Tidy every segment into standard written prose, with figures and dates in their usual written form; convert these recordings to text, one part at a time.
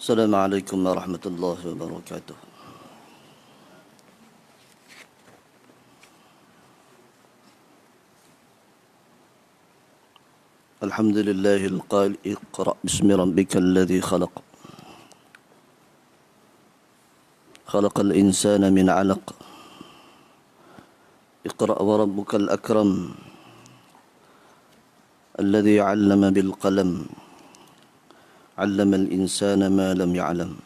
Assalamualaikum warahmatullahi wabarakatuh. Alhamdulillahil qail iqra bismi rabbikal ladzi khalaq. Khalaqal insana min 'alaq. Iqra wa rabbukal akram. Alladzi 'allama bil qalam. 'Allama al insana ma lam ya'lam.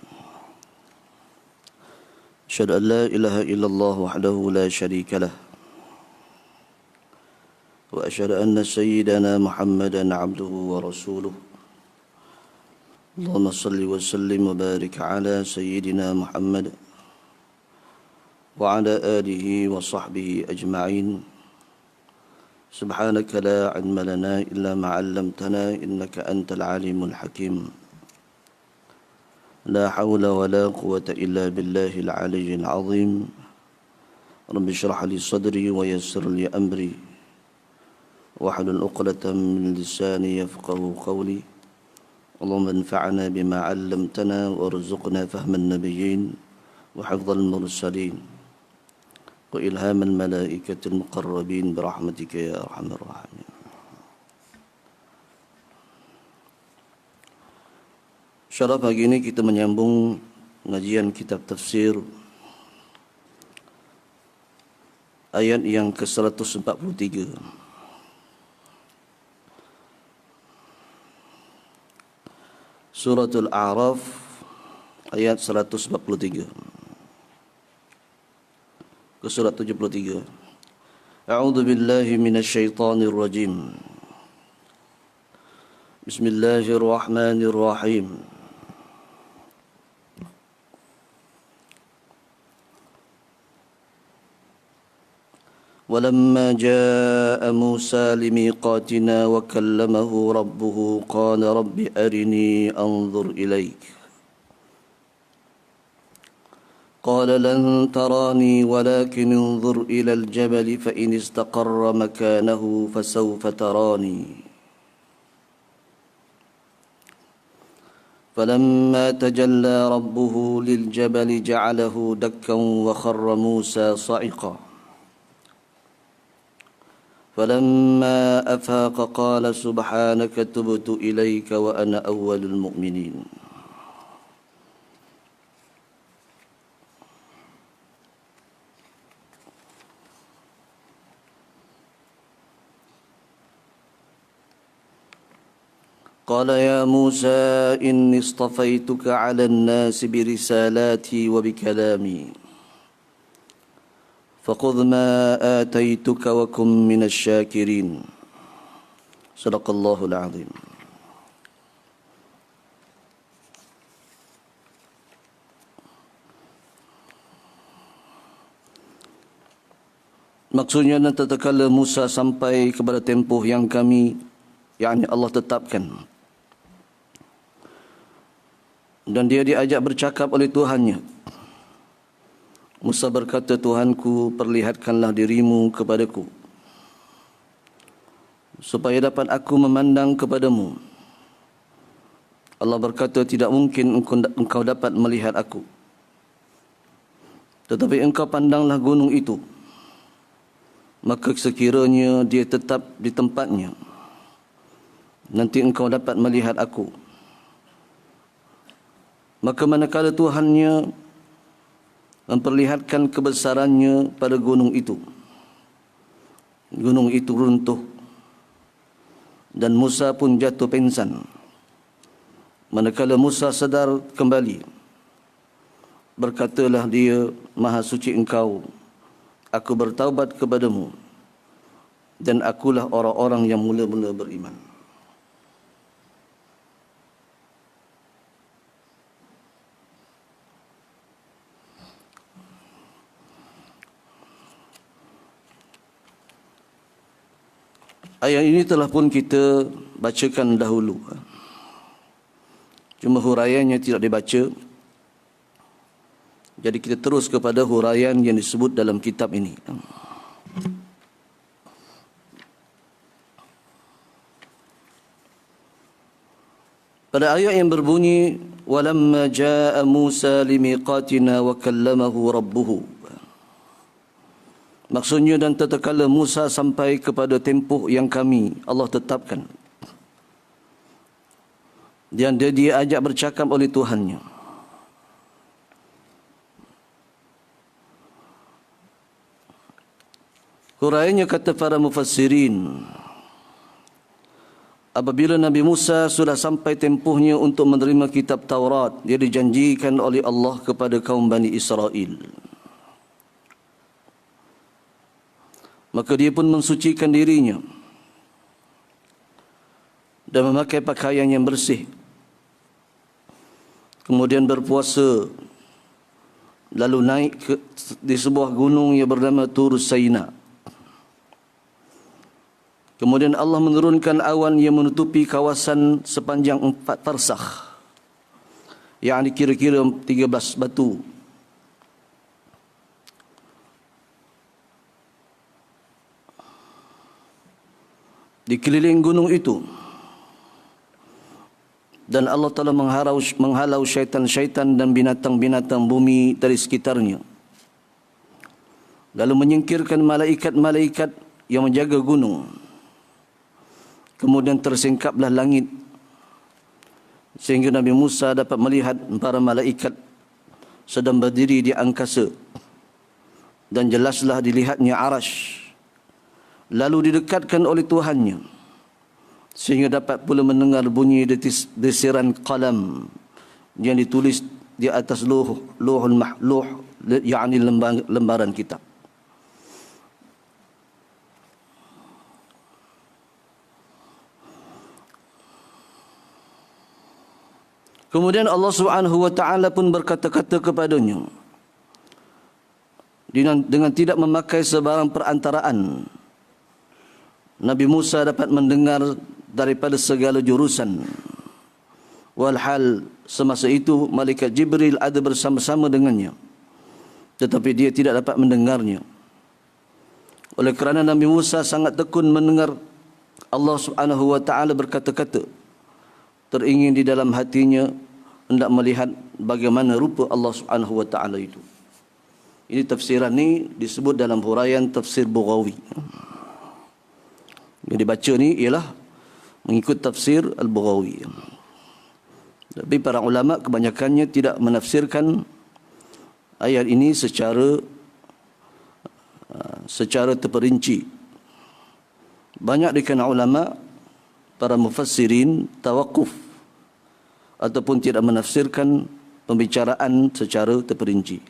Asyhadu an la ilaha illallah wahdahu la syarika lah. وأشهد أن سيدنا محمدا عبده ورسوله اللهم صل وسلم وبارك على سيدنا محمد وعلى آله وصحبه أجمعين سبحانك لا علم لنا إلا ما علمتنا إنك أنت العليم الحكيم لا حول ولا قوة إلا بالله العلي العظيم رب اشرح لي صدري ويسر لي أمري واحلل عقدة من لساني يفقهوا قولي اللهم انفعنا بما علمتنا وارزقنا فهم النبيين وحفظ المرسلين وإلهام الملائكة المقربين برحمتك يا أرحم الراحمين. InsyaAllah pagi ini kita menyambung pengajian kitab tafsir ayat yang ke-143. Suratul A'raf ayat 143 ke surat 73. A'udzu billahi minasyaitonir rajim. Bismillahirrahmanirrahim. ولما جاء موسى لميقاتنا وكلمه ربه قال رب أرني أنظر إليك قال لن تراني ولكن انظر إلى الجبل فإن استقر مكانه فسوف تراني فلما تجلى ربه للجبل جعله دكا وخر موسى صعقا فلما أفاق قال سبحانك تبت إليك وأنا أول المؤمنين. قال يا موسى إني اصطفيتك على الناس برسالاتي وبكلامي فخذ ما آتيتك وكن من الشاكرين. صدق الله العظيم. Maksudnya tatkala Musa sampai kepada tempoh yang kami, yakni Allah tetapkan, dan dia diajak bercakap oleh Tuhannya. Musa berkata, Tuhanku, perlihatkanlah dirimu kepadaku, supaya dapat aku memandang kepadamu. Allah berkata, tidak mungkin engkau dapat melihat aku, tetapi engkau pandanglah gunung itu, maka sekiranya dia tetap di tempatnya, nanti engkau dapat melihat aku. Maka manakala Tuhannya memperlihatkan kebesarannya pada gunung itu runtuh dan Musa pun jatuh pingsan. Manakala Musa sadar kembali, berkatalah dia, Maha suci engkau, aku bertaubat kepadamu dan akulah orang-orang yang mula-mula beriman. Ayat ini telah pun kita bacakan dahulu. Cuma huraiannya tidak dibaca. Jadi kita terus kepada huraian yang disebut dalam kitab ini. Pada ayat yang berbunyi walamma jaa Musa limiqatina wa kallamahu rabbuhu. Maksudnya, dan tatkala Musa sampai kepada tempoh yang kami Allah tetapkan, dan dia diajak bercakap oleh Tuhannya. Huraiannya kata para mufassirin, apabila Nabi Musa sudah sampai tempohnya untuk menerima kitab Taurat, dia dijanjikan oleh Allah kepada kaum Bani Israel. Maka dia pun mensucikan dirinya dan memakai pakaian yang bersih. Kemudian berpuasa, lalu naik di sebuah gunung yang bernama Tur Saina. Kemudian Allah menurunkan awan yang menutupi kawasan sepanjang 4 farsakh, yakni kira-kira 13 batu. Dikeliling gunung itu, dan Allah Ta'ala menghalau syaitan-syaitan dan binatang-binatang bumi dari sekitarnya, lalu menyingkirkan malaikat-malaikat yang menjaga gunung. Kemudian tersingkaplah langit sehingga Nabi Musa dapat melihat para malaikat sedang berdiri di angkasa, dan jelaslah dilihatnya Arash, lalu didekatkan oleh Tuhannya sehingga dapat pula mendengar bunyi desiran qalam yang ditulis di atas luhul mahluh, yakni lembaran kitab. Kemudian Allah Subhanahu wa taala pun berkata-kata kepadanya dengan tidak memakai sebarang perantaraan. Nabi Musa dapat mendengar daripada segala jurusan. Walhal semasa itu malaikat Jibril ada bersama-sama dengannya, tetapi dia tidak dapat mendengarnya. Oleh kerana Nabi Musa sangat tekun mendengar Allah Subhanahu wa taala berkata-kata, teringin di dalam hatinya hendak melihat bagaimana rupa Allah Subhanahu wa taala itu. Ini tafsiran ni disebut dalam huraian tafsir Bughawi. Yang dibaca ni ialah mengikut tafsir Al-Bughawi. Tapi para ulama kebanyakannya tidak menafsirkan ayat ini secara terperinci. Banyak di kalangan ulama, para mufassirin tawakuf ataupun tidak menafsirkan pembicaraan secara terperinci.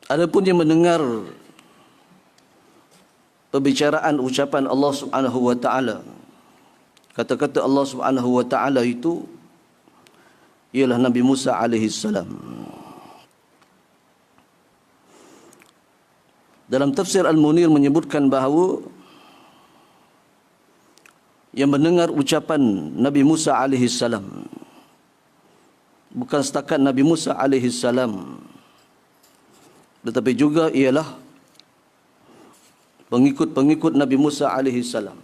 Adapun yang mendengar pembicaraan ucapan Allah Subhanahu wa taala, kata-kata Allah Subhanahu wa taala itu ialah Nabi Musa alaihi salam. Dalam tafsir Al-Munir menyebutkan bahawa yang mendengar ucapan Nabi Musa alaihi salam bukan setakat Nabi Musa alaihi salam, tetapi juga ialah pengikut-pengikut Nabi Musa alaihi salam.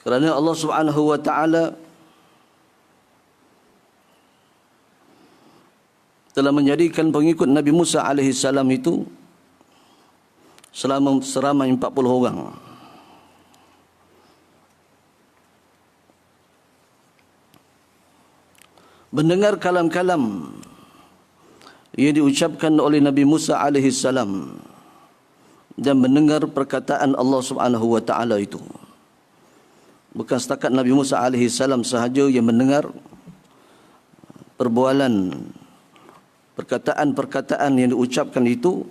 Kerana Allah Subhanahu wa taala telah menjadikan pengikut Nabi Musa alaihi salam itu seramai 40 orang. Mendengar kalam-kalam yang diucapkan oleh Nabi Musa alaihi salam dan mendengar perkataan Allah Subhanahu wa taala itu. Bukan setakat Nabi Musa alaihi salam sahaja yang mendengar perbualan, perkataan-perkataan yang diucapkan itu,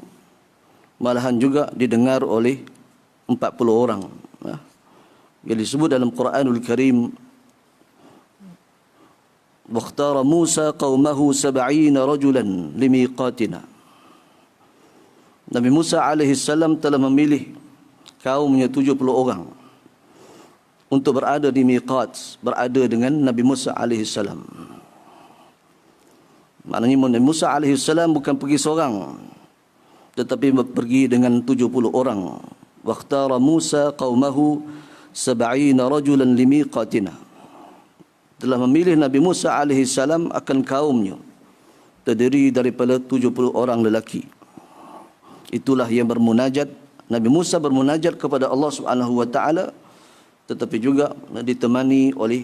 malahan juga didengar oleh 40 orang. Yang disebut dalam Quranul Karim, واختار موسى قومه 70 رجلا لميقاتنا. Nabi Musa alaihi salam telah memilih kaumnya 70 orang untuk berada di miqat, berada dengan Nabi Musa alaihi salam. Maknanya Nabi Musa alaihi salam bukan pergi seorang, tetapi pergi dengan 70 orang. Waqtara Musa qaumahu 70 rajulan limiqatina. Telah memilih Nabi Musa alaihi salam akan kaumnya, terdiri daripada 70 orang lelaki. Itulah yang bermunajat. Nabi Musa bermunajat kepada Allah Subhanahu wa taala, tetapi juga ditemani oleh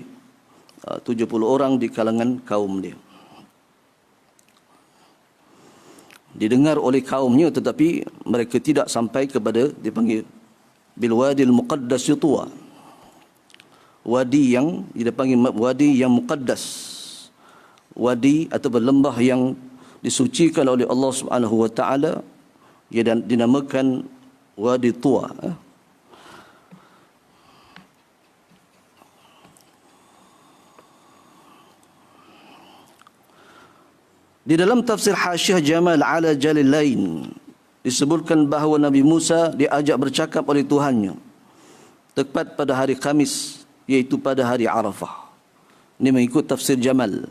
70 orang di kalangan kaum dia. Didengar oleh kaumnya, tetapi mereka tidak sampai kepada, dipanggil bil wadil muqaddas tuwa, wadi yang dipanggil wadi yang muqaddas, wadi atau lembah yang disucikan oleh Allah Subhanahu wa taala, yang dinamakan Wadi Tuwa. Di dalam tafsir Hasyiah Jamal ala Jalilain disebutkan bahawa Nabi Musa diajak bercakap oleh Tuhannya tepat pada hari Khamis, iaitu pada hari Arafah. Ini mengikut tafsir Jamal,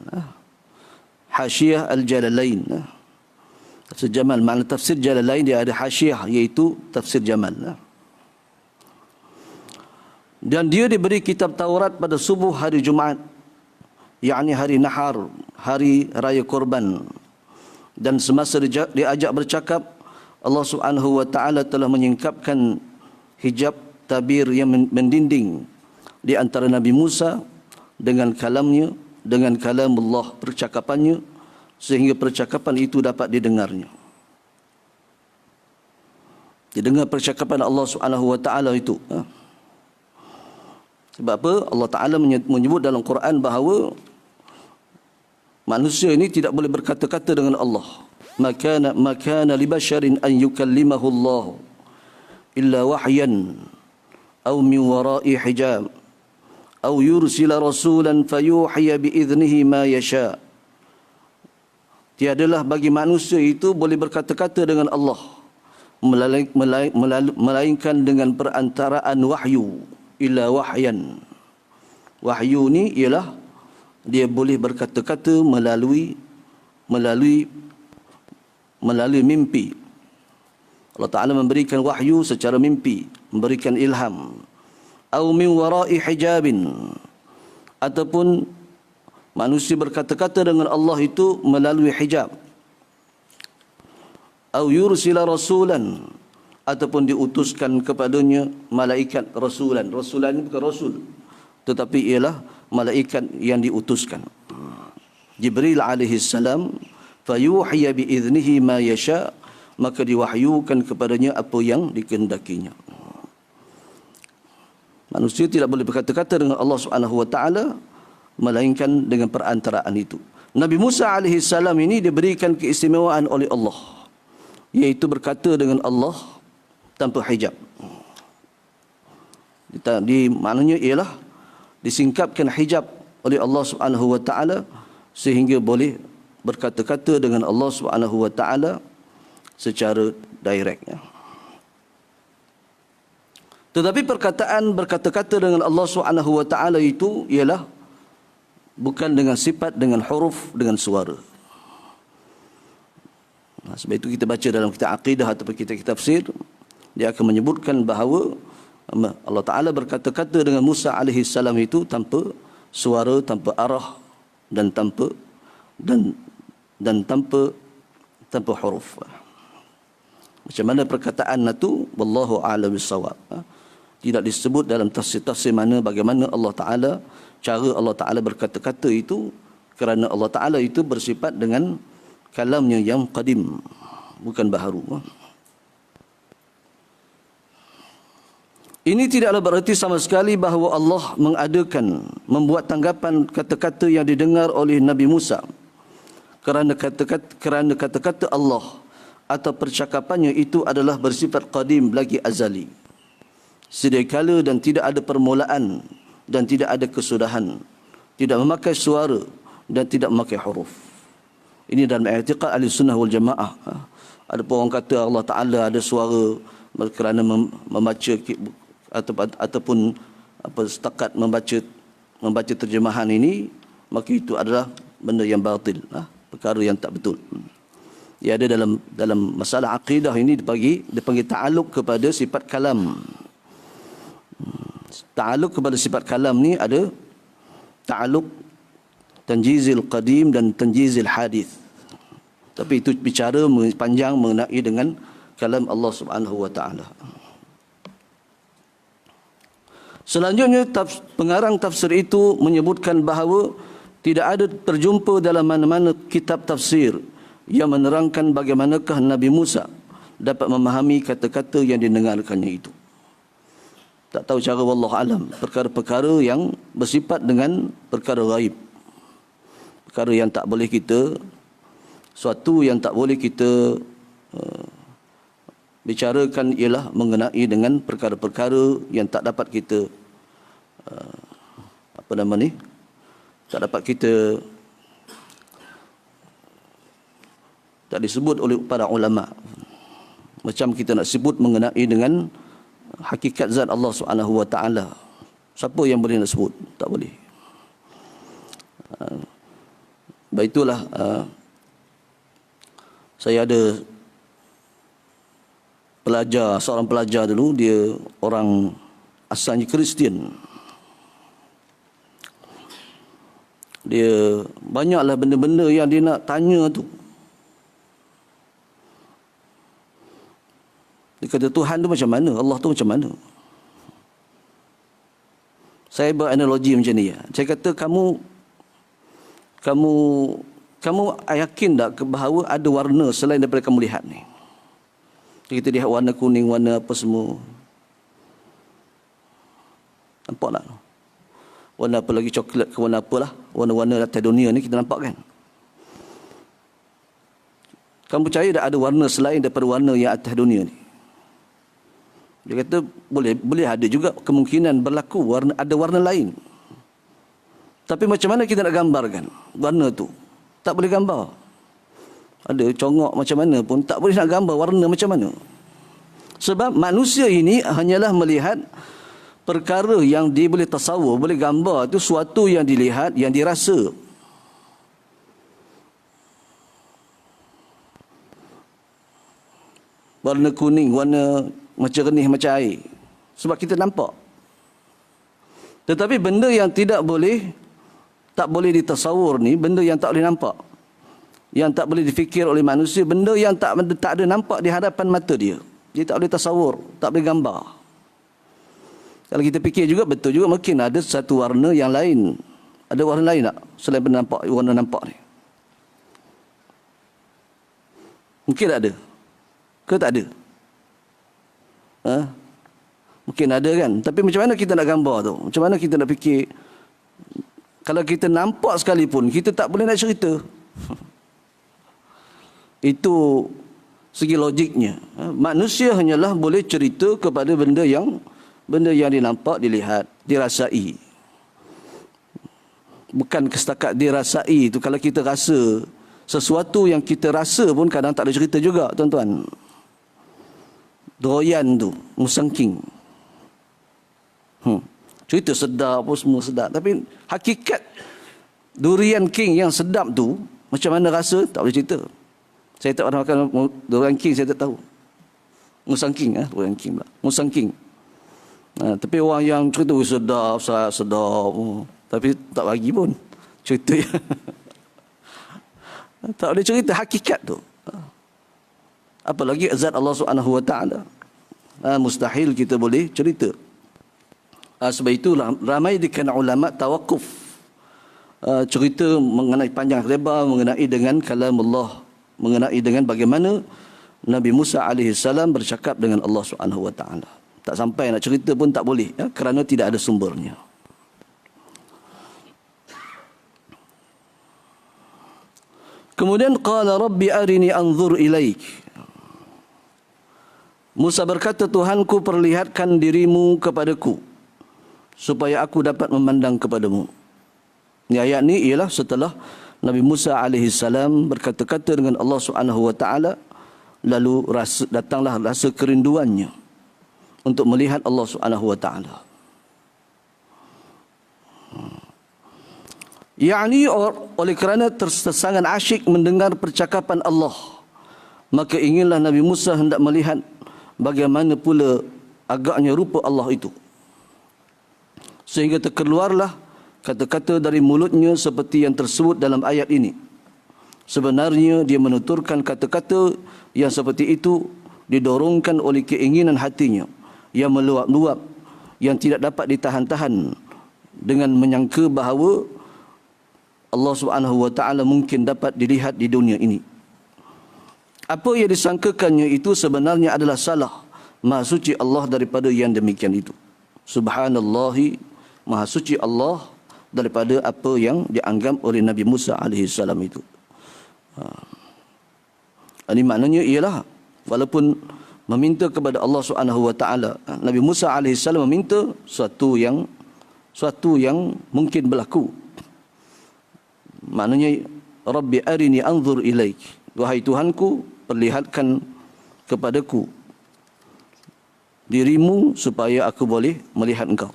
Hasyiah Al-Jalalain. Tafsir Jamal, makna tafsir Jalalain dia ada hasyiah, iaitu tafsir Jamal. Dan dia diberi kitab Taurat pada subuh hari Jumaat, yakni hari Nahar, hari raya korban. Dan semasa diajak bercakap, Allah Subhanahu wa taala telah menyingkapkan hijab tabir yang mendinding di antara Nabi Musa dengan kalamnya, dengan kalamullah, percakapannya, sehingga percakapan itu dapat didengarnya. Didengar percakapan Allah Subhanahu wa taala itu. Sebab apa? Allah Taala menyebut dalam Quran bahawa manusia ini tidak boleh berkata-kata dengan Allah. Makana li basharin an yukallimahu Allah illa wahyan aw min wara'i hijab aw yursila rasulan fayuhiya bi idnihi ma yasha. Tiadalah bagi manusia itu boleh berkata-kata dengan Allah melainkan dengan perantaraan wahyu, illa wahyan. Wahyu ni ialah dia boleh berkata-kata melalui mimpi. Allah Ta'ala memberikan wahyu secara mimpi, memberikan ilham. Au min wara'i hijabin, ataupun manusia berkata-kata dengan Allah itu melalui hijab. Au yursila rasulan, ataupun diutuskan kepadanya malaikat rasulan. Rasulan ini bukan rasul, tetapi ialah malaikat yang diutuskan. Jibril alaihi salam, fayuhiya bi idnihi ma yasha, maka diwahyukan kepadanya apa yang dikehendakinya. Manusia tidak boleh berkata-kata dengan Allah Subhanahu wa taala melainkan dengan perantaraan itu. Nabi Musa alaihi salam ini diberikan keistimewaan oleh Allah, iaitu berkata dengan Allah tanpa hijab. Maknanya ialah disingkapkan hijab oleh Allah Subhanahu wa taala sehingga boleh berkata-kata dengan Allah Subhanahu wa taala secara direct. Tetapi perkataan berkata-kata dengan Allah Subhanahu wa taala itu ialah bukan dengan sifat, dengan huruf, dengan suara. Sebab itu kita baca dalam kitab akidah ataupun kitab tafsir, dia akan menyebutkan bahawa Allah Ta'ala berkata-kata dengan Musa alaihi salam itu tanpa suara, tanpa arah dan tanpa huruf. Macam mana perkataan itu? Wallahu a'lam bissawab. Tidak disebut dalam tafsir-tafsir mana bagaimana Allah Ta'ala, cara Allah Ta'ala berkata-kata itu, kerana Allah Ta'ala itu bersifat dengan kalamnya yang qadim, bukan baharu. Ini tidaklah berarti sama sekali bahawa Allah membuat tanggapan kata-kata yang didengar oleh Nabi Musa, kerana kata-kata Allah atau percakapannya itu adalah bersifat qadim, lagi azali, sedia kala dan tidak ada permulaan dan tidak ada kesudahan, tidak memakai suara dan tidak memakai huruf. Ini dalam i'tiqad ahli sunnah wal jamaah. Ada pun orang kata Allah Ta'ala ada suara, kerana membaca ataupun setakat membaca terjemahan ini, maka itu adalah benda yang batil, perkara yang tak betul. Ia ada dalam masalah akidah ini dipanggil ta'alluq kepada sifat kalam. Ta'alluq kepada sifat kalam ni ada ta'alluq tanjizil qadim dan tanjizil hadith. Tapi itu bicara panjang mengenai dengan kalam Allah Subhanahu wa taala. Selanjutnya pengarang tafsir itu menyebutkan bahawa tidak ada terjumpa dalam mana-mana kitab tafsir yang menerangkan bagaimanakah Nabi Musa dapat memahami kata-kata yang didengarkannya itu. Tak tahu cara, wallahu alam, perkara-perkara yang bersifat dengan perkara gaib. Perkara yang tak boleh kita, suatu yang tak boleh kita bicarakan ialah mengenai dengan perkara-perkara yang tak dapat kita tak dapat kita, tak disebut oleh para ulama. Macam kita nak sebut mengenai dengan hakikat zat Allah Subhanahu wa taala. Siapa yang boleh nak sebut? Tak boleh. Baitulah saya ada seorang pelajar dulu, dia orang asalnya Kristian. Dia banyaklah benda-benda yang dia nak tanya tu. Dia kata Tuhan tu macam mana? Allah tu macam mana? Saya beranalogi macam ni. Saya kata kamu yakin tak bahawa ada warna selain daripada kamu lihat ni? Kita lihat warna kuning, warna apa semua. Nampak tak? Warna apa lagi, coklat ke warna apalah. Warna-warna atas dunia ni kita nampak kan? Kamu percaya tak ada warna selain daripada warna yang atas dunia ni? Dia kata boleh ada juga kemungkinan berlaku ada warna lain. Tapi macam mana kita nak gambarkan warna tu? Tak boleh gambar. Ada congok macam mana pun tak boleh nak gambar warna macam mana. Sebab manusia ini hanyalah melihat perkara yang dia boleh tasawur, boleh gambar, itu suatu yang dilihat, yang dirasa. Warna kuning, warna macam renih, macam air. Sebab kita nampak. Tetapi benda yang tak boleh ditasawur ni, benda yang tak boleh nampak, yang tak boleh difikir oleh manusia, benda yang tak ada nampak di hadapan mata dia. Dia tak boleh tasawur, tak boleh gambar. Kalau kita fikir juga, betul juga mungkin ada satu warna yang lain. Ada warna lain tak selain warna nampak ni? Mungkin ada. Ke tak ada? Mungkin ada kan? Tapi macam mana kita nak gambar tu? Macam mana kita nak fikir? Kalau kita nampak sekalipun, kita tak boleh nak cerita. Itu segi logiknya. Manusia hanyalah boleh cerita kepada benda yang dinampak, dilihat, dirasai. Bukan setakat dirasai itu. Kalau kita rasa sesuatu yang kita rasa pun kadang tak ada cerita juga, tuan-tuan. Doyan tu, musangking. Cerita sedap pun semua sedap. Tapi hakikat durian king yang sedap tu, macam mana rasa, tak boleh cerita. Saya tak pernah makan durian king, saya tak tahu. Musangking, durian king pula. Musangking. Tapi orang yang cerita sedap. Tapi tak bagi pun cerita. Tak boleh cerita hakikat tu. Apalagi zat Allah Subhanahu wa taala. Mustahil kita boleh cerita. Sebab itulah ramai di kalangan ulama tawakuf. Cerita mengenai panjang lebar mengenai dengan kalam Allah, mengenai dengan bagaimana Nabi Musa AS bercakap dengan Allah Subhanahu wa taala. Tak sampai nak cerita pun tak boleh, kerana tidak ada sumbernya. Kemudian qala rabbi arini anzur ilaik. Musa berkata, Tuhanku, perlihatkan dirimu kepadaku supaya aku dapat memandang kepadamu. Ini ayat ni ialah setelah Nabi Musa AS berkata-kata dengan Allah Subhanahu wa taala, lalu datanglah rasa kerinduannya untuk melihat Allah Subhanahu wa taala. Yakni oleh kerana tersangat asyik mendengar percakapan Allah, maka inginlah Nabi Musa hendak melihat bagaimana pula agaknya rupa Allah itu. Sehingga terkeluarlah kata-kata dari mulutnya seperti yang tersebut dalam ayat ini. Sebenarnya dia menuturkan kata-kata yang seperti itu didorongkan oleh keinginan hatinya yang meluap-luap, yang tidak dapat ditahan-tahan, dengan menyangka bahawa Allah Subhanahu wa taala mungkin dapat dilihat di dunia ini. Apa yang disangkakannya itu sebenarnya adalah salah. Maha suci Allah daripada yang demikian itu. Subhanallahi, maha suci Allah daripada apa yang dianggap oleh Nabi Musa alaihi salam itu. Ini maknanya ialah walaupun meminta kepada Allah Subhanahu wa taala, Nabi Musa alaihi salam meminta suatu yang mungkin berlaku. Maknanya, Rabbi arini anzur ilaik, wahai Tuhanku, perlihatkan kepadaku dirimu supaya aku boleh melihat engkau.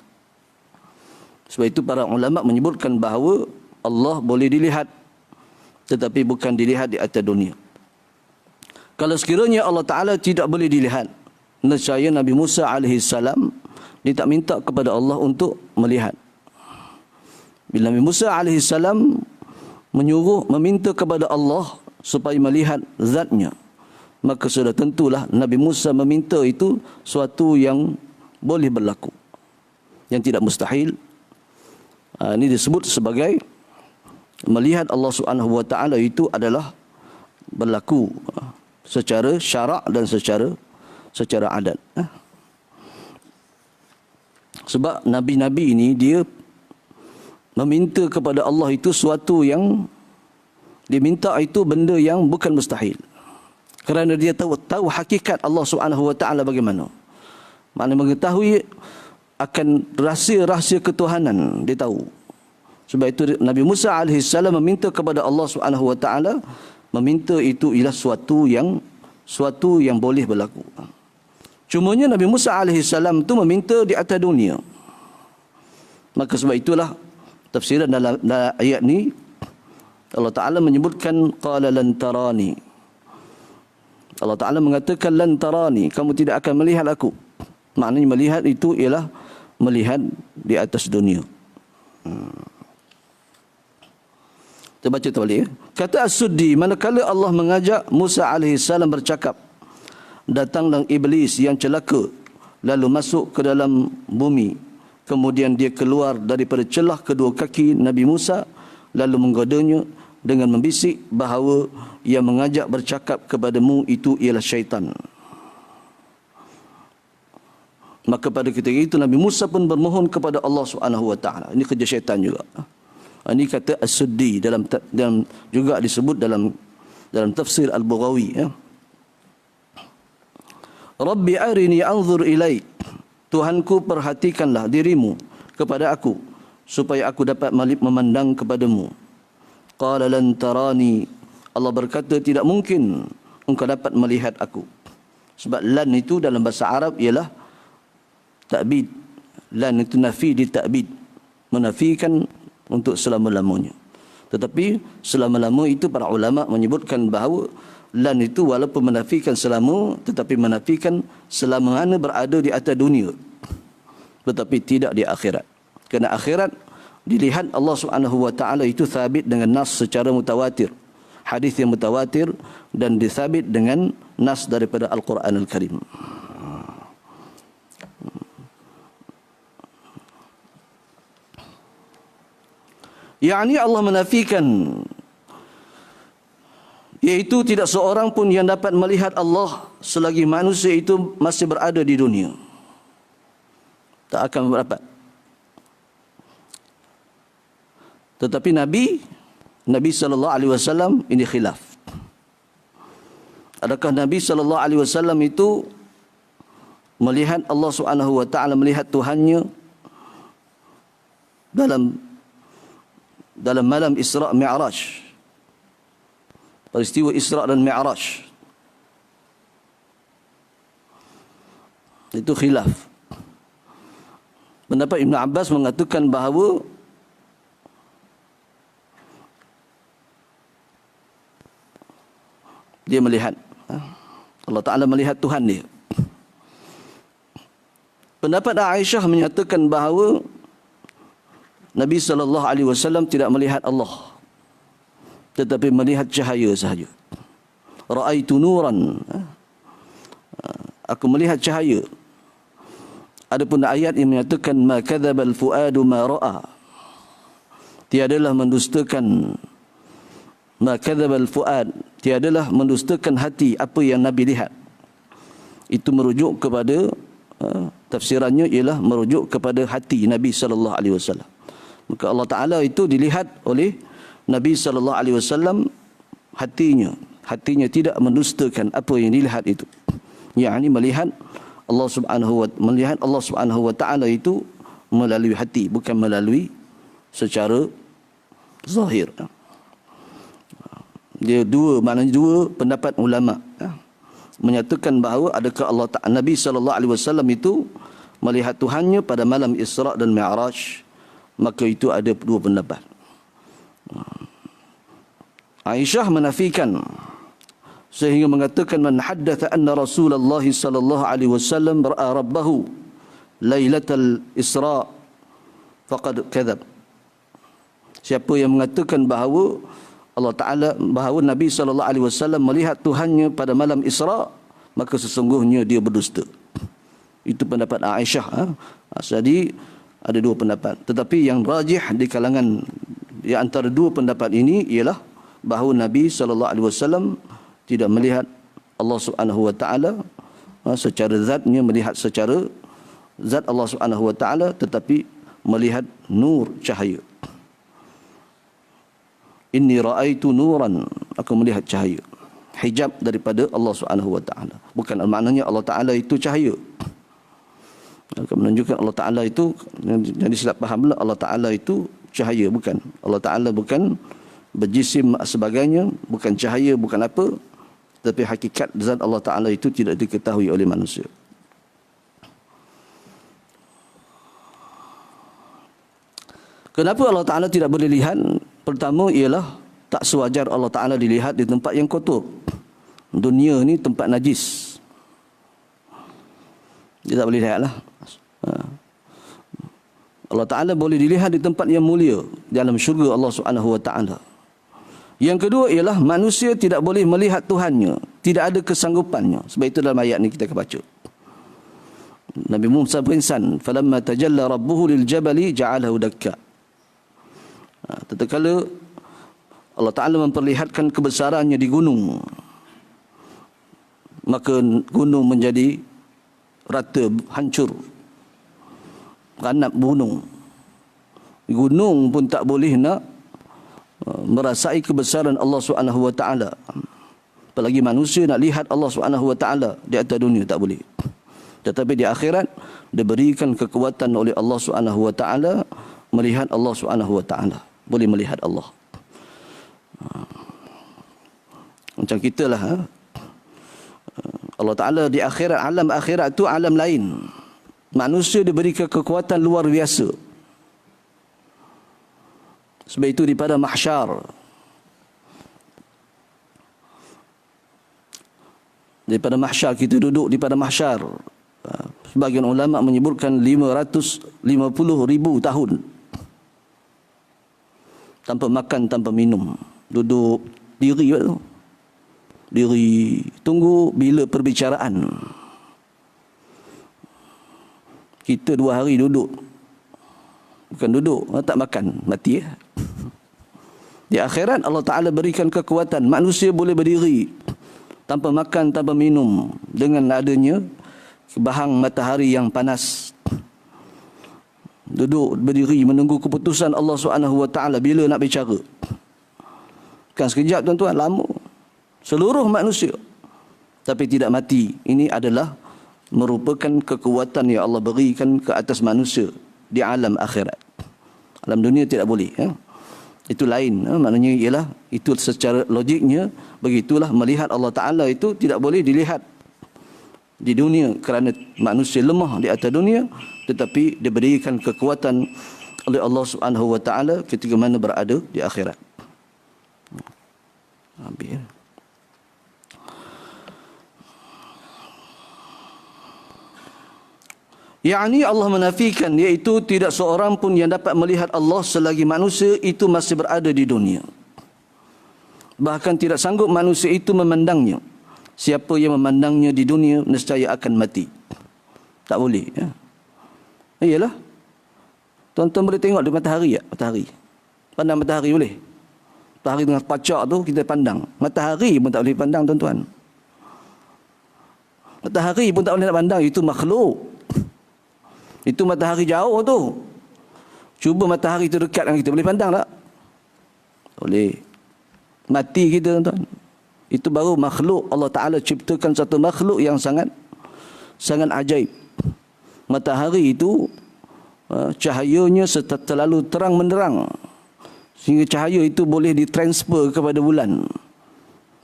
Sebab itu para ulama menyebutkan bahawa Allah boleh dilihat, tetapi bukan dilihat di atas dunia. Kalau sekiranya Allah Ta'ala tidak boleh dilihat, nescaya Nabi Musa AS dia tak minta kepada Allah untuk melihat. Bila Nabi Musa AS meminta kepada Allah supaya melihat zatnya, maka sudah tentulah Nabi Musa meminta itu suatu yang boleh berlaku, yang tidak mustahil. Ini disebut sebagai melihat Allah Subhanahu wa taala itu adalah berlaku secara syarak dan secara adat. Sebab nabi-nabi ini dia meminta kepada Allah itu suatu yang diminta itu benda yang bukan mustahil. Kerana dia tahu hakikat Allah Subhanahu wa taala bagaimana. Maknanya mengetahui akan rahsia-rahsia ketuhanan, dia tahu. Sebab itu Nabi Musa AS meminta kepada Allah Subhanahu wa taala, meminta itu ialah suatu yang boleh berlaku. Cumanya Nabi Musa AS tu meminta di atas dunia. Maka sebab itulah tafsiran dalam ayat ni Allah Ta'ala menyebutkan qala lan tarani. Allah Ta'ala mengatakan lan tarani, kamu tidak akan melihat aku. Maknanya melihat itu ialah melihat di atas dunia. Kita baca tu balik. Kata As-Suddi, manakala Allah mengajak Musa AS bercakap, datanglah iblis yang celaka lalu masuk ke dalam bumi. Kemudian dia keluar daripada celah kedua kaki Nabi Musa lalu menggodanya dengan membisik bahawa yang mengajak bercakap kepadamu itu ialah syaitan. Maka pada ketika itu Nabi Musa pun bermohon kepada Allah Subhanahu wa taala. Ini kerja syaitan juga. Ini kata As-Suddi dalam juga disebut dalam tafsir Al-Bughawi, ya. Rabbi arini anzur ilaik, Tuhanku, perhatikanlah dirimu kepada aku supaya aku dapat memandang kepadamu. Qala lan tarani, Allah berkata tidak mungkin engkau dapat melihat aku. Sebab lan itu dalam bahasa Arab ialah ta'bid. Lan itu nafi di ta'bid, menafikan untuk selama-lamanya. Tetapi selama-lama itu para ulama menyebutkan bahawa lan itu walaupun menafikan selama, tetapi menafikan selama mana berada di atas dunia, tetapi tidak di akhirat. Kerana akhirat dilihat Allah Subhanahu wa taala itu sabit dengan nas secara mutawatir, hadis yang mutawatir, dan disabit dengan nas daripada Al-Quran Al-Karim. Yakni Allah menafikan, iaitu tidak seorang pun yang dapat melihat Allah selagi manusia itu masih berada di dunia. Tak akan dapat. Tetapi Nabi SAW ini khilaf. Adakah Nabi SAW itu melihat Allah Subhanahu wa taala, melihat Tuhannya dalam malam Isra' Mi'raj, peristiwa Isra' dan Mi'raj. Itu khilaf. Pendapat Ibn Abbas mengatakan bahawa dia melihat, Allah Ta'ala melihat Tuhan dia. Pendapat Aisyah menyatakan bahawa Nabi SAW tidak melihat Allah, tetapi melihat cahaya sahaja. Ra'aitu nuran, aku melihat cahaya. Adapun ayat yang menyatakan ma kadzabal fuadu ma ra'a, tiadalah mendustakan, ma kadzabal fuad, tiadalah mendustakan hati apa yang Nabi lihat. Itu merujuk kepada tafsirannya ialah merujuk kepada hati Nabi sallallahu alaihi wasallam. Maka Allah Taala itu dilihat oleh Nabi sallallahu alaihi wasallam, hatinya tidak mendustakan apa yang dilihat itu. Yakni melihat Allah Subhanahu wa taala itu melalui hati, bukan melalui secara zahir. Dia maknanya dua pendapat ulama menyatakan bahawa adakah Allah Ta'ala, Nabi SAW itu melihat Tuhannya pada malam Isra' dan Mi'raj. Maka itu ada dua pendapat. Aisyah menafikan sehingga mengatakan man haddatha anna Rasulullah sallallahu alaihi wasallam ra'a rabbahu lailatal Isra' faqad kadzab. Siapa yang mengatakan bahawa Allah Ta'ala, bahawa Nabi SAW melihat Tuhannya pada malam Isra', maka sesungguhnya dia berdusta. Itu pendapat Aisyah. Jadi ada dua pendapat. Tetapi yang rajih di kalangan, di antara dua pendapat ini ialah bahawa Nabi SAW tidak melihat Allah Subhanahu wa taala secara zatnya, melihat secara zat Allah Subhanahu wa taala, tetapi melihat nur, cahaya. Inni ra'aitu nuran, aku melihat cahaya, hijab daripada Allah Subhanahu wa taala. Bukan maknanya Allah Taala itu cahaya. Akan menunjukkan Allah Taala itu, jadi silap fahamlah, Allah Taala itu cahaya, bukan. Allah Taala bukan berjisim sebagainya, bukan cahaya, bukan apa, tapi hakikat zat Allah Taala itu tidak diketahui oleh manusia. Kenapa Allah Taala tidak boleh lihat? Pertama ialah tak sewajar Allah Ta'ala dilihat di tempat yang kotor. Dunia ni tempat najis, dia tak boleh lihat lah. Allah Ta'ala boleh dilihat di tempat yang mulia, dalam syurga Allah Subhanahu wa Ta'ala. Yang kedua ialah manusia tidak boleh melihat Tuhannya, tidak ada kesanggupannya. Sebab itu dalam ayat ni kita akan baca, Nabi Musa berinsan, falamma tajalla rabbuhu lil jabali ja'alahu dakka. Tatkala Allah Ta'ala memperlihatkan kebesarannya di gunung, maka gunung menjadi rata, hancur, ganap gunung. Gunung pun tak boleh nak merasai kebesaran Allah Subhanahu wa taala. Apalagi manusia nak lihat Allah Subhanahu wa taala di atas dunia, tak boleh. Tetapi di akhirat diberikan kekuatan oleh Allah Subhanahu wa taala melihat Allah Subhanahu wa taala. Boleh melihat Allah. Macam kita lah. Allah Ta'ala di akhirat, alam akhirat tu alam lain. Manusia diberikan kekuatan luar biasa. Sebab itu di pada mahsyar, daripada mahsyar, kita duduk di pada mahsyar. Sebagian ulama menyebutkan 550,000 tahun. Tanpa makan, tanpa minum. Duduk diri tu. Diri, tunggu bila perbicaraan. Kita 2 hari duduk. Bukan duduk, tak makan, mati ya. Di akhirat Allah Ta'ala berikan kekuatan. Manusia boleh berdiri tanpa makan, tanpa minum, dengan adanya bahang matahari yang panas. Duduk berdiri menunggu keputusan Allah Subhanahu wa taala bila nak bicara. Kan sekejap tuan-tuan, lama. Seluruh manusia tapi tidak mati. Ini adalah merupakan kekuatan yang Allah berikan ke atas manusia di alam akhirat. Alam dunia tidak boleh ya. Itu lain, maknanya ialah itu secara logiknya begitulah, melihat Allah Taala itu tidak boleh dilihat di dunia kerana manusia lemah di atas dunia, tetapi diberikan kekuatan oleh Allah Subhanahu wa taala ketika mana berada di akhirat. Habis. Yani Allah menafikan, iaitu tidak seorang pun yang dapat melihat Allah selagi manusia itu masih berada di dunia. Bahkan tidak sanggup manusia itu memandangnya. Siapa yang memandangnya di dunia nescaya akan mati. Tak boleh. Ya. Iyalah. Tuan-tuan boleh tengok di matahari tak? Matahari. Pandang matahari boleh? Matahari dengan pacak tu kita pandang. Matahari pun tak boleh pandang, tuan-tuan. Matahari pun tak boleh nak pandang. Itu makhluk. Itu matahari jauh tu. Cuba matahari tu dekat dengan kita. Boleh pandang tak? Boleh. Mati kita, tuan-tuan. Itu baru makhluk. Allah Ta'ala ciptakan satu makhluk yang sangat ajaib. Matahari itu cahayanya terlalu terang menderang. Sehingga cahaya itu boleh ditransfer kepada bulan.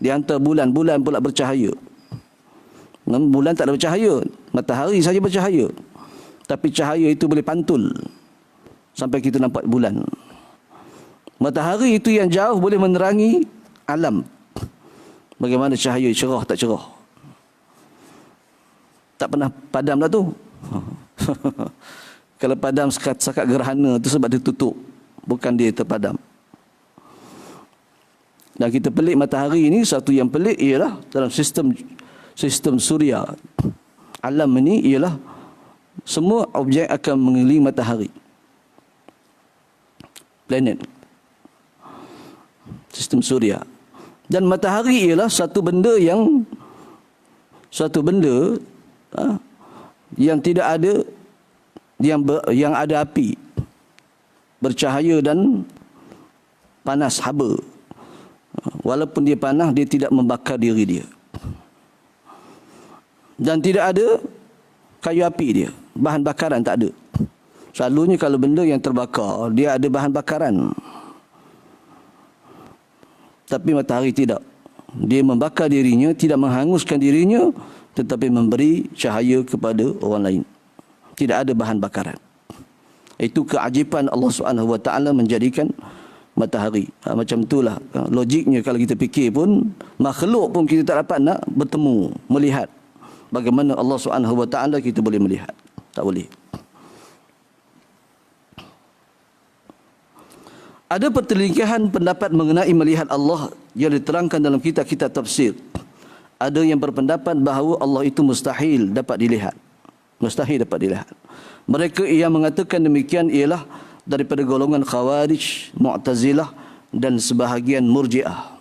Dihantar bulan pula bercahaya. Namun bulan tak ada bercahaya. Matahari saja bercahaya. Tapi cahaya itu boleh pantul sampai kita nampak bulan. Matahari itu yang jauh boleh menerangi alam. Bagaimana cahaya cerah tak cerah. Tak pernah padam lah tu. Kalau padam sekat gerhana tu sebab dia tutup. Bukan dia terpadam. Dan kita pelik matahari ini, satu yang pelik ialah dalam sistem suria. Alam ini ialah semua objek akan mengelilingi matahari. Planet. Sistem suria. Dan matahari ialah satu benda yang tidak ada, yang ada api, bercahaya dan panas, haba. Walaupun dia panas, dia tidak membakar diri dia. Dan tidak ada kayu api dia, bahan bakaran tak ada. Selalunya kalau benda yang terbakar, dia ada bahan bakaran. Tapi matahari tidak. Dia membakar dirinya, tidak menghanguskan dirinya, tetapi memberi cahaya kepada orang lain. Tidak ada bahan bakaran. Itu keajaiban Allah Subhanahu wa taala menjadikan matahari. Macam itulah logiknya kalau kita fikir pun, makhluk pun kita tak dapat nak bertemu, melihat. Bagaimana Allah Subhanahu wa taala kita boleh melihat? Tak boleh. Ada pertelingkahan pendapat mengenai melihat Allah yang diterangkan dalam kitab-kitab tafsir. Ada yang berpendapat bahawa Allah itu mustahil dapat dilihat. Mustahil dapat dilihat. Mereka yang mengatakan demikian ialah daripada golongan Khawarij, Mu'tazilah dan sebahagian Murji'ah.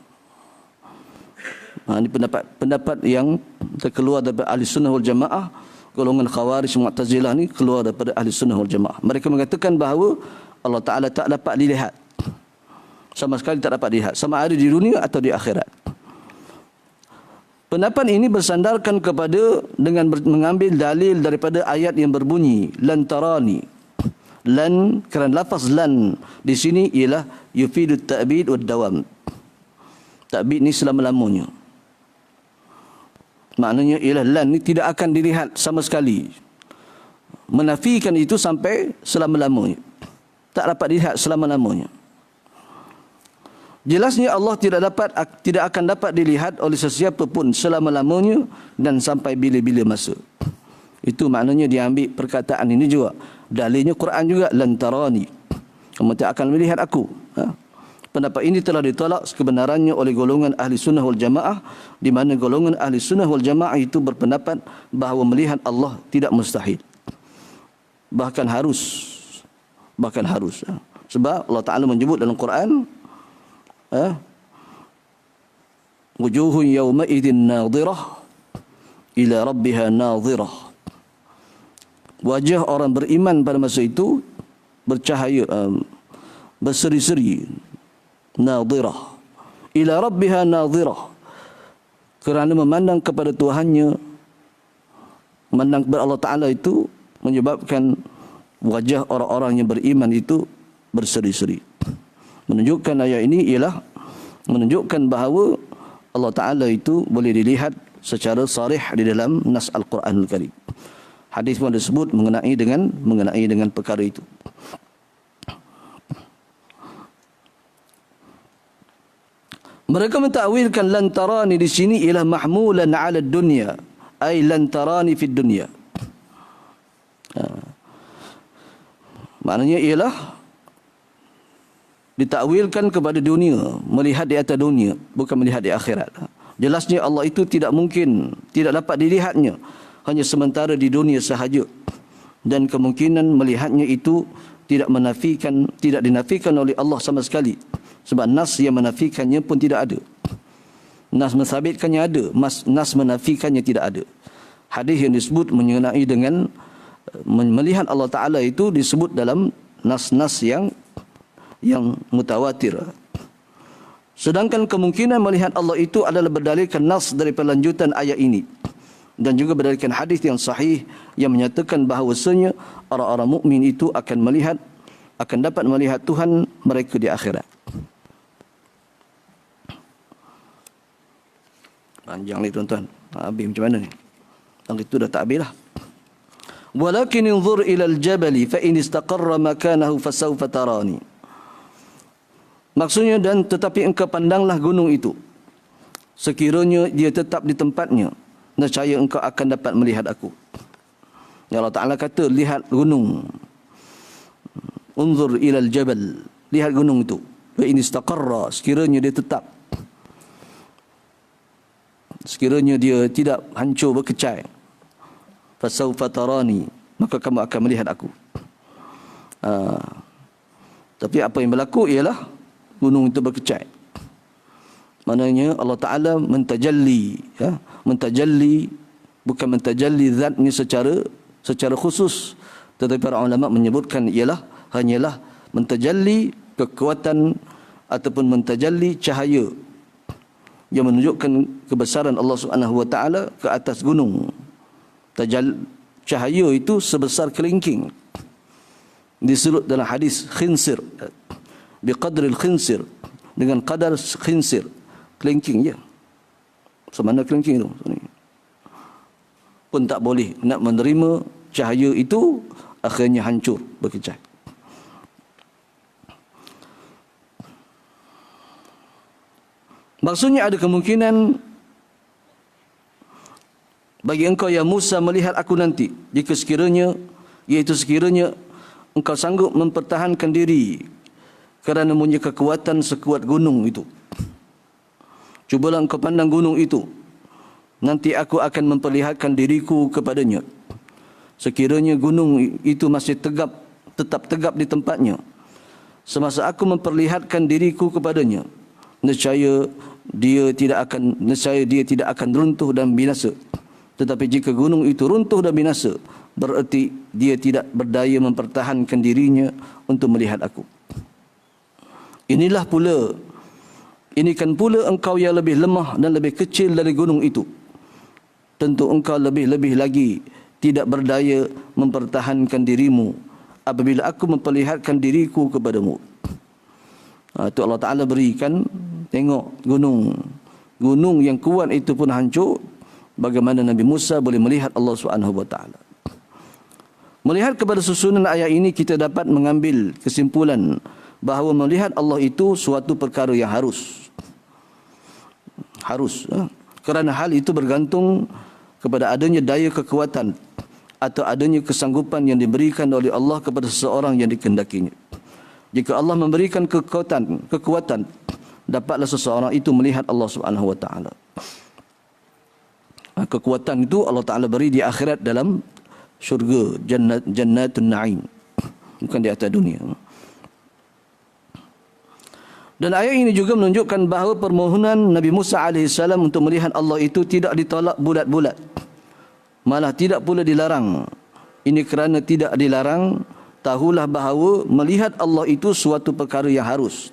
Ini pendapat yang terkeluar daripada Ahli Sunnah wal Jamaah. Golongan Khawarij, Mu'tazilah ni keluar daripada Ahli Sunnah wal Jamaah. Mereka mengatakan bahawa Allah Ta'ala tak dapat dilihat. Sama sekali tak dapat dilihat. Sama ada di dunia atau di akhirat. Pendapat ini bersandarkan kepada dengan mengambil dalil daripada ayat yang berbunyi lan tarani. Lan, kerana lafaz lan di sini ialah yufidut ta'bid wad dawam. Ta'bid ni selama-lamanya. Maknanya ialah lan ni tidak akan dilihat sama sekali. Menafikan itu sampai selama-lamanya. Tak dapat dilihat selama-lamanya. Jelasnya Allah tidak akan dapat dilihat oleh sesiapa pun selama-lamanya dan sampai bila-bila masa. Itu maknanya diambil perkataan ini juga. Dalilnya Quran juga, lan tarani. Kamu tak akan melihat aku. Pendapat ini telah ditolak kebenarannya oleh golongan Ahli Sunnah wal Jamaah, di mana golongan Ahli Sunnah wal Jamaah itu berpendapat bahawa melihat Allah tidak mustahil. Bahkan harus. Sebab Allah Ta'ala menyebut dalam Quran, wujuhun yawma idzin nadhirah ila rabbiha nadhirah. Wajah orang beriman pada masa itu bercahaya, berseri-seri, nadhirah ila rabbiha nadhirah, kerana memandang kepada Tuhannya. Memandang kepada Allah Ta'ala itu menyebabkan wajah orang-orang yang beriman itu berseri-seri. Menunjukkan ayat ini ialah menunjukkan bahawa Allah Ta'ala itu boleh dilihat secara sarih di dalam nas Al-Quranul Karim. Hadis pun disebut mengenai dengan perkara itu. Mereka mentakwilkan lan tarani di sini ialah mahmulan 'ala dunya, ay lan tarani fid dunya. Maknanya ialah ditakwilkan kepada dunia, melihat di atas dunia, bukan melihat di akhirat. Jelasnya Allah itu tidak mungkin, tidak dapat dilihatnya hanya sementara di dunia sahaja, dan kemungkinan melihatnya itu tidak dinafikan oleh Allah sama sekali, sebab nas yang menafikannya pun tidak ada. Nas mensabitkannya ada, nas menafikannya tidak ada. Hadis yang disebut mengenai dengan melihat Allah Ta'ala itu disebut dalam nas-nas yang mutawatir. Sedangkan kemungkinan melihat Allah itu adalah berdalilkan nas daripada lanjutan ayat ini, dan juga berdalilkan hadis yang sahih yang menyatakan bahawasanya orang-orang mukmin itu akan dapat melihat Tuhan mereka di akhirat. Panjang ni tuan-tuan. Habis macam mana ni? Yang itu dah tak habis lah. Walakin inzur ila al-jabali fa in istaqarra makanahu fasawfa tarani. Maksudnya, dan tetapi engkau pandanglah gunung itu. Sekiranya dia tetap di tempatnya, nescaya engkau akan dapat melihat aku. Ya Allah Ta'ala kata, lihat gunung. Unzur ila al-jabal. Lihat gunung itu. Fa in istaqarra, sekiranya dia tetap. Sekiranya dia tidak hancur berkecai, fasawfa tarani, maka kamu akan melihat aku. Tapi apa yang berlaku ialah gunung itu berkecai. Maknanya Allah Ta'ala mentajalli, ya? Mentajalli, bukan mentajalli zatnya secara khusus, tetapi para ulama menyebutkan hanyalah mentajalli kekuatan ataupun mentajalli cahaya yang menunjukkan kebesaran Allah Subhanahu wa taala ke atas gunung. Cahaya itu sebesar kelingking. Disebut dalam hadis khinsir, biqadril khinsir, dengan kadar khinsir, kelingking je. Semana kelingking itu pun tak boleh nak menerima cahaya itu, akhirnya hancur berkecai. Maksudnya ada kemungkinan bagi engkau ya Musa melihat aku nanti, jika sekiranya engkau sanggup mempertahankan diri kerana punya kekuatan sekuat gunung itu. Cubalah engkau pandang gunung itu, nanti aku akan memperlihatkan diriku kepadanya. Sekiranya gunung itu masih tetap tegap di tempatnya, semasa aku memperlihatkan diriku kepadanya, nescaya dia tidak akan runtuh dan binasa. Tetapi jika gunung itu runtuh dan binasa, bererti dia tidak berdaya mempertahankan dirinya untuk melihat aku. Ini kan pula engkau yang lebih lemah dan lebih kecil dari gunung itu. Tentu engkau lebih lagi tidak berdaya mempertahankan dirimu apabila aku memperlihatkan diriku kepadamu. Itu Allah Ta'ala berikan, tengok gunung yang kuat itu pun hancur. Bagaimana Nabi Musa boleh melihat Allah Subhanahu wa taala. Melihat kepada susunan ayat ini, kita dapat mengambil kesimpulan bahawa melihat Allah itu suatu perkara yang harus. Kerana hal itu bergantung kepada adanya daya kekuatan atau adanya kesanggupan yang diberikan oleh Allah kepada seseorang yang dikehendakinya. Jika Allah memberikan kekuatan, dapatlah seseorang itu melihat Allah Subhanahu wa taala. Kekuatan itu Allah Ta'ala beri di akhirat dalam syurga, jannatun na'im, bukan di atas dunia. Dan ayat ini juga menunjukkan bahawa permohonan Nabi Musa AS untuk melihat Allah itu tidak ditolak bulat-bulat, malah tidak pula dilarang. Ini kerana tidak dilarang, tahulah bahawa melihat Allah itu suatu perkara yang harus.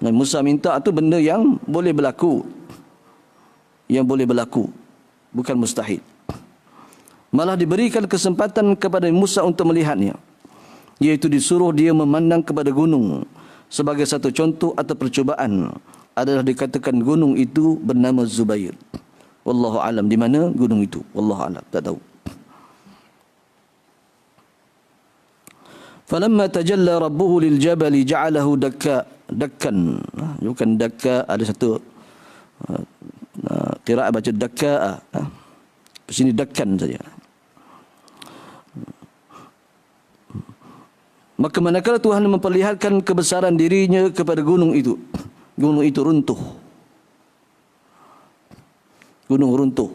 Nabi Musa minta itu benda yang boleh berlaku, bukan mustahil. Malah diberikan kesempatan kepada Musa untuk melihatnya, iaitu disuruh dia memandang kepada gunung sebagai satu contoh atau percubaan adalah dikatakan gunung itu bernama Zubair. Wallahu alam, di mana gunung itu? Wallahu alam, tak tahu. Falamma tajalla rabbuhu lil jabali ja'alahu dakkan. Bukan dakka, ada satu qiraat baca dakka. Di sini dakkan saja. Maka manakala Tuhan memperlihatkan kebesaran dirinya kepada gunung itu runtuh. Gunung runtuh.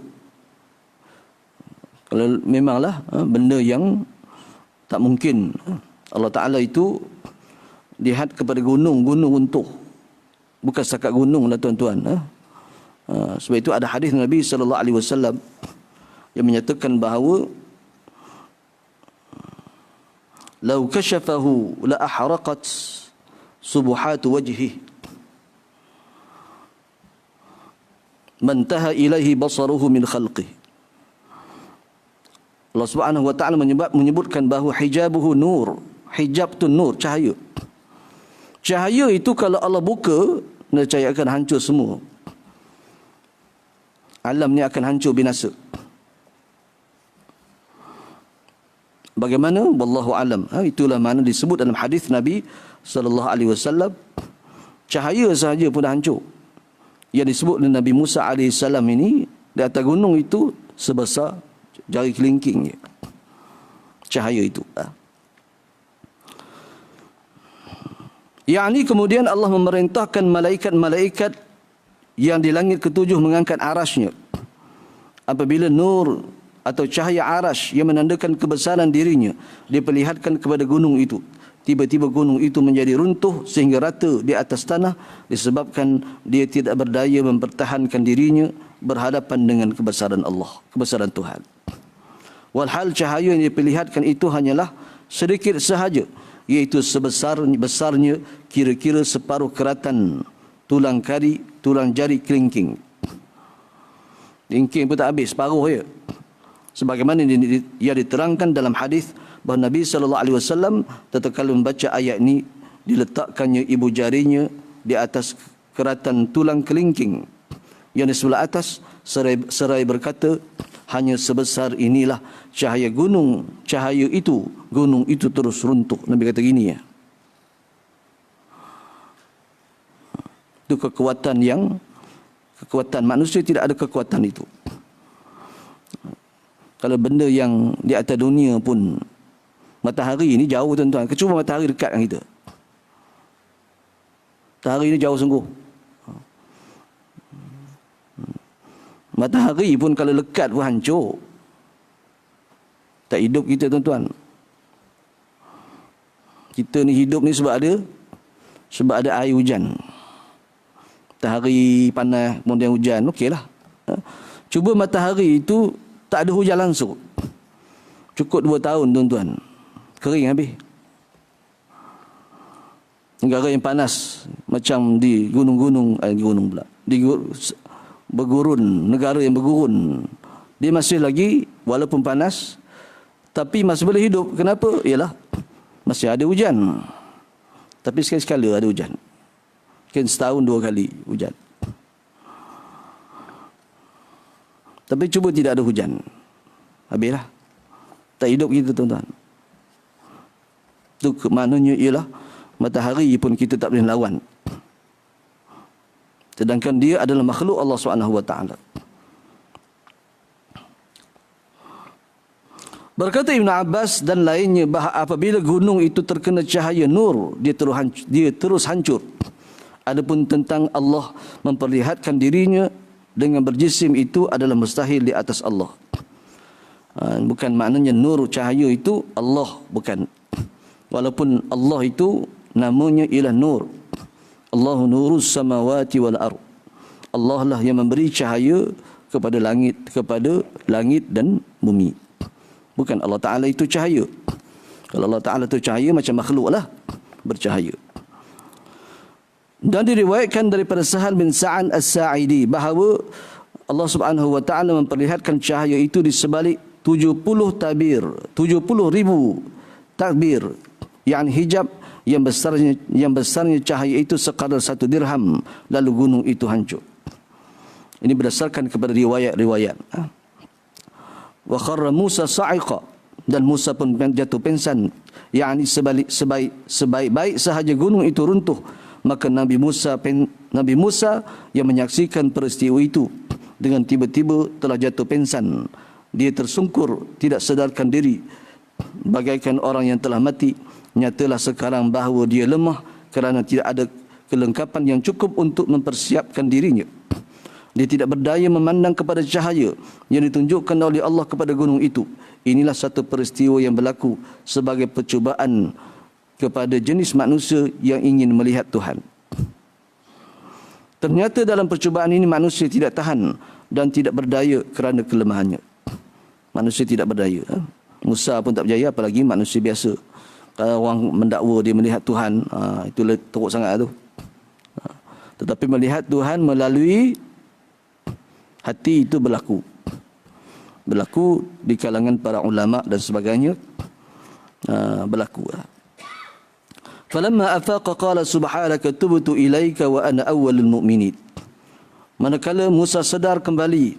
Kalau memanglah benda yang tak mungkin. Allah Ta'ala itu lihat kepada gunung runtuh. Bukan setakat gunung lah tuan-tuan. Sebab itu ada hadis Nabi SAW yang menyatakan bahawa lau kashafahu la ahraqat subuhatu wajhi mantaha ilaihi basaruhu min khalqih. Allah Subhanahu wa taala menyebutkan bahawa hijabuhu nur. Hijab tu nur, cahaya. Cahaya itu kalau Allah buka, nescaya akan hancur semua. Alam ni akan hancur binasa. Bagaimana? Wallahu alam. Itulah mana disebut dalam hadis Nabi sallallahu alaihi wasallam, cahaya sahaja pun dah hancur. Yang disebut oleh Nabi Musa alaihi salam ini, di atas gunung itu sebesar jari kelingking. Cahaya itu. Yakni kemudian Allah memerintahkan malaikat-malaikat yang di langit ketujuh mengangkat arasnya. Apabila nur atau cahaya arash yang menandakan kebesaran dirinya diperlihatkan kepada gunung itu, tiba-tiba gunung itu menjadi runtuh sehingga rata di atas tanah disebabkan dia tidak berdaya mempertahankan dirinya berhadapan dengan kebesaran Allah, kebesaran Tuhan. Walhal cahaya yang diperlihatkan itu hanyalah sedikit sahaja, iaitu besarnya kira-kira separuh keratan tulang jari kelingking. Kelingking pun tak habis, separuh je. Sebagaimana ia diterangkan dalam hadis bahawa Nabi SAW tatkala membaca ayat ini, diletakkannya ibu jarinya di atas keratan tulang kelingking yang di sebelah atas, seraya berkata, hanya sebesar inilah cahaya gunung, cahaya itu, gunung itu terus runtuh. Nabi kata gini ya. Itu kekuatan manusia tidak ada kekuatan itu. Kalau benda yang di atas dunia pun, matahari ini jauh tuan-tuan, kecuali matahari dekat dengan kita. Matahari ini jauh sungguh. Matahari pun kalau lekat pun hancur. Tak hidup kita tuan-tuan. Kita ni hidup ni sebab ada air hujan. Matahari panas kemudian hujan, okeylah. Cuba matahari itu tak ada hujan langsung, cukup 2 tahun tuan-tuan, kering habis. Negara yang panas macam di gunung-gunung, di bergurun, negara yang bergurun, dia masih lagi walaupun panas tapi masih boleh hidup. Kenapa? Ialah masih ada hujan. Tapi sekali-sekala ada hujan. Mungkin setahun 2 kali hujan. Tapi cuba tidak ada hujan, habislah. Tak hidup kita tuan-tuan. Itu maknanya ialah matahari pun kita tak boleh lawan. Sedangkan dia adalah makhluk Allah SWT. Berkata Ibn Abbas dan lainnya bahawa apabila gunung itu terkena cahaya nur, dia terus hancur. Adapun tentang Allah memperlihatkan dirinya dengan berjisim, itu adalah mustahil di atas Allah. Bukan maknanya nur cahaya itu Allah, bukan. Walaupun Allah itu namanya ialah nur. Allahu nurus samawati wal ard. Allah lah yang memberi cahaya kepada langit dan bumi. Bukan Allah Ta'ala itu cahaya. Kalau Allah Ta'ala itu cahaya, macam makhluk lah bercahaya. Dan diriwayatkan daripada Sahal bin Sa'an As-Sa'idi bahawa Allah Subhanahu wa taala memperlihatkan cahaya itu di sebalik 70 ribu takbir, yakni hijab yang besarnya cahaya itu sekadar 1 dirham, lalu gunung itu hancur. Ini berdasarkan kepada riwayat-riwayat. Wa kharra Musa sa'iqa, dan Musa pun jatuh pingsan, yakni sebaik-baik sahaja gunung itu runtuh, maka Nabi Musa yang menyaksikan peristiwa itu dengan tiba-tiba telah jatuh pingsan. Dia tersungkur, tidak sadarkan diri, bagaikan orang yang telah mati. Nyatalah sekarang bahawa dia lemah kerana tidak ada kelengkapan yang cukup untuk mempersiapkan dirinya. Dia tidak berdaya memandang kepada cahaya yang ditunjukkan oleh Allah kepada gunung itu. Inilah satu peristiwa yang berlaku sebagai percubaan kepada jenis manusia yang ingin melihat Tuhan. Ternyata dalam percubaan ini manusia tidak tahan dan tidak berdaya kerana kelemahannya. Manusia tidak berdaya. Musa pun tak berjaya, apalagi manusia biasa. Kalau orang mendakwa dia melihat Tuhan, itu teruk sangat tu. Tetapi melihat Tuhan melalui hati itu berlaku di kalangan para ulama dan sebagainya, berlaku. Falamma afaqa qala subhanaka tubtu ilaika wa ana awwalul mu'minin. Manakala Musa sadar kembali,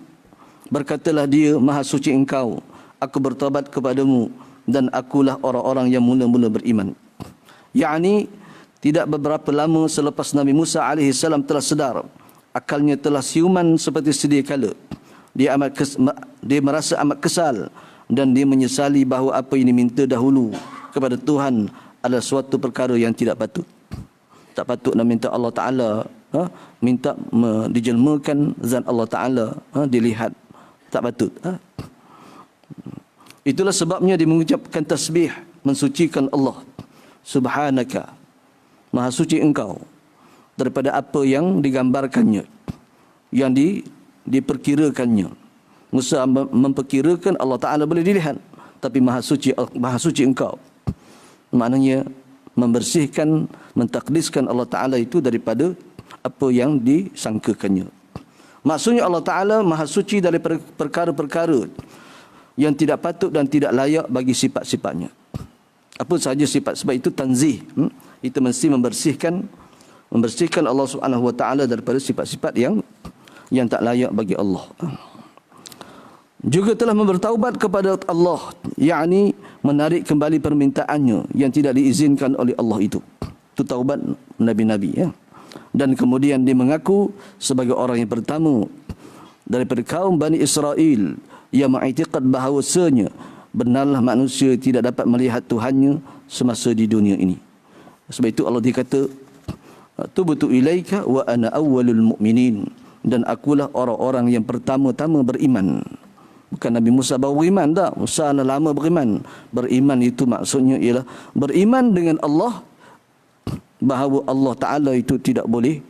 berkatalah dia, Maha suci Engkau, aku bertaubat kepadamu dan akulah orang-orang yang mula-mula beriman. Yakni tidak beberapa lama selepas Nabi Musa AS telah sedar, akalnya telah siuman seperti sedia kala. Dia merasa amat kesal dan dia menyesali bahawa apa yang diminta dahulu kepada Tuhan adalah suatu perkara yang tidak patut. Tak patut nak minta Allah Ta'ala, minta dijelmakan zat Allah Ta'ala, dilihat. Tak patut. Itulah sebabnya dia mengucapkan tasbih, mensucikan Allah. Subhanaka, Maha suci Engkau daripada apa yang digambarkannya, yang diperkirakannya. Musa memperkirakan Allah Ta'ala boleh dilihat, tapi Maha suci Engkau. Maknanya membersihkan, mentakdiskan Allah Ta'ala itu daripada apa yang disangkakannya. Maksudnya Allah Ta'ala Maha suci daripada perkara-perkara yang tidak patut dan tidak layak bagi sifat-sifatnya. Apa sahaja sifat, sebab itu tanzih. Itu mesti membersihkan Allah Subhanahu Wa Ta'ala daripada sifat-sifat yang tak layak bagi Allah. Juga telah bertaubat kepada Allah, yakni menarik kembali permintaannya yang tidak diizinkan oleh Allah itu. Itu taubat Nabi-Nabi, ya. Dan kemudian dia mengaku sebagai orang yang pertama daripada kaum Bani Israel yang mengiktikad bahawasanya benarlah manusia tidak dapat melihat Tuhannya semasa di dunia ini. Sebab itu Allah dikata, tubtu ilaika wa ana awwalul mu'minin, dan akulah orang-orang yang pertama-tama beriman. Bukan Nabi Musa baru beriman, tak. Musa dah lama beriman. Beriman itu maksudnya ialah beriman dengan Allah, bahawa Allah Ta'ala itu tidak boleh,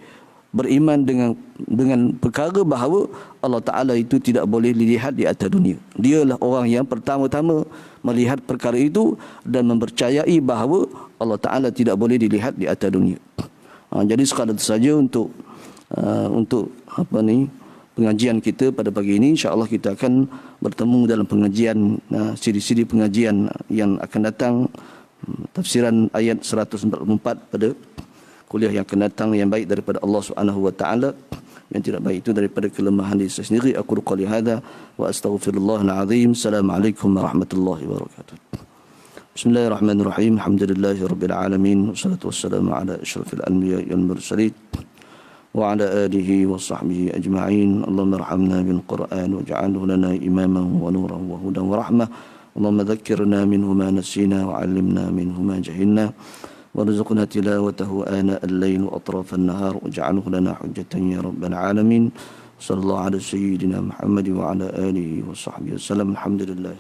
beriman dengan perkara bahawa Allah Ta'ala itu tidak boleh dilihat di atas dunia. Dialah orang yang pertama-tama melihat perkara itu dan mempercayai bahawa Allah Ta'ala tidak boleh dilihat di atas dunia. Jadi sekadar itu saja untuk pengajian kita pada pagi ini. InsyaAllah kita akan bertemu dalam pengajian, siri-siri pengajian yang akan datang, tafsiran ayat 144 pada kuliah yang akan datang, yang baik daripada Allah Subhanahu Wa Ta'ala, yang tidak baik itu daripada kelemahan diri saya sendiri. Aku qali hadza wa astaghfirullahal azim. Assalamualaikum warahmatullahi wabarakatuh. Bismillahirrahmanirrahim. Alhamdulillahirabbil alamin. Wassalatu wassalamu ala asyrafil anbiya'i wal mursalin wa ala alihi wa sahbihi ajma'in. Allahumma arhamna bil Qur'an waj'alhu lana imaman wa nuran wa hudan wa rahmah. Allahumma dhakkirna minhu ma nasina wa 'allimna minhu ma jahilna. وارزقنا تلاوته آناء الليل وأطراف النهار واجعله لنا حجة يا رب العالمين. صلى الله على سيدنا محمد وعلى آله وصحبه وسلم. الحمد لله.